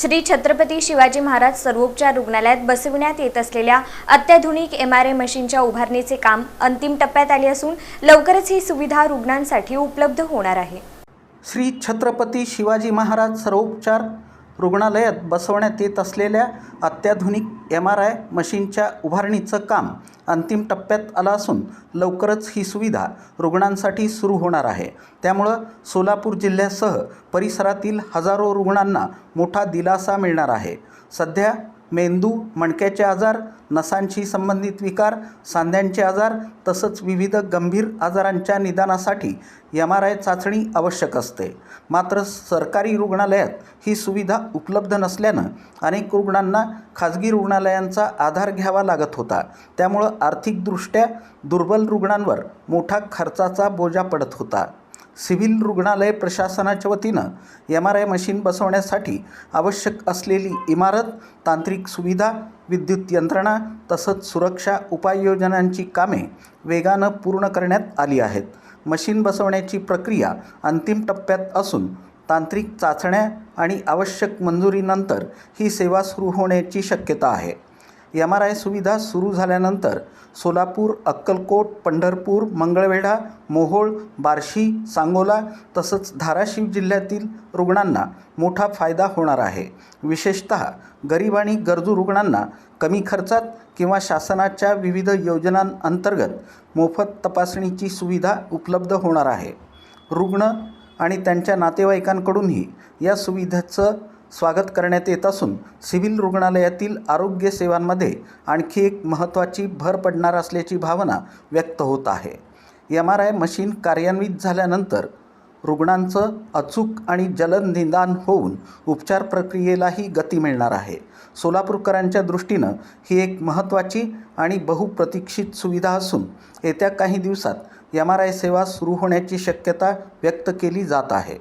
श्री छत्रपती शिवाजी महाराज सर्वोपचार रुग्णालयात बसविण्यात येत असलेल्या अत्याधुनिक MRI मशीनच्या उभारणीचे काम अंतिम टप्प्यात आले असून लवकरच ही सुविधा रुग्णांसाठी उपलब्ध होणार आहे। श्री छत्रपती शिवाजी महाराज सर्वोपचार रुग्णालयात बसवण्यात येत असलेल्या अत्याधुनिक MRI मशीनच्या उभारणीचं काम अंतिम टप्प्यात आलं असून लवकरच ही सुविधा रुग्णांसाठी सुरू होणार आहे। त्यामुळं सोलापूर जिल्ह्यासह परिसरातील हजारो रुग्णांना मोठा दिलासा मिळणार आहे। सध्या मेंदू, मणक्याचे आजार, नसांशी संबंधित विकार, सांध्यांचे आजार तसंच विविध गंभीर आजारांच्या निदानासाठी MRI चाचणी आवश्यक असते। मात्र सरकारी रुग्णालयात ही सुविधा उपलब्ध नसल्यानं अनेक रुग्णांना खाजगी रुग्णालयांचा आधार घ्यावा लागत होता। त्यामुळं आर्थिकदृष्ट्या दुर्बल रुग्णांवर मोठा खर्चाचा बोजा पडत होता। सिव्हिल रुग्णालय प्रशासनाच्या वतीनं MRI मशीन बसवण्यासाठी आवश्यक असलेली इमारत, तांत्रिक सुविधा, विद्युत यंत्रणा तसंच सुरक्षा उपाययोजनांची कामे वेगानं पूर्ण करण्यात आली आहेत। मशीन बसवण्याची प्रक्रिया अंतिम टप्प्यात असून तांत्रिक चाचण्या आणि आवश्यक मंजुरीनंतर ही सेवा सुरू होण्याची शक्यता आहे। MRI सुविधा सुरू झाल्यानंतर सोलापूर, अक्कलकोट, पंढरपूर, मंगळवेढा, मोहोळ, बार्शी, सांगोला तसंच धाराशिव जिल्ह्यातील रुग्णांना मोठा फायदा होणार आहे। विशेषतः गरीब आणि गरजू रुग्णांना कमी खर्चात किंवा शासनाच्या विविध योजनांअंतर्गत मोफत तपासणीची सुविधा उपलब्ध होणार आहे। रुग्ण आणि त्यांच्या नातेवाईकांकडूनही या सुविधेचं स्वागत करण्यात येत असून सिव्हिल रुग्णालयातील आरोग्य सेवांमध्ये आणखी एक महत्त्वाची भर पडणार असल्याची भावना व्यक्त होत आहे। MRI मशीन कार्यान्वित झाल्यानंतर रुग्णांचं अचूक आणि जलद निदान होऊन उपचार प्रक्रियेलाही गती मिळणार आहे। सोलापूरकरांच्या दृष्टीनं ही एक महत्त्वाची आणि बहुप्रतीक्षित सुविधा असून येत्या काही दिवसात MRI सेवा सुरू होण्याची शक्यता व्यक्त केली जात आहे।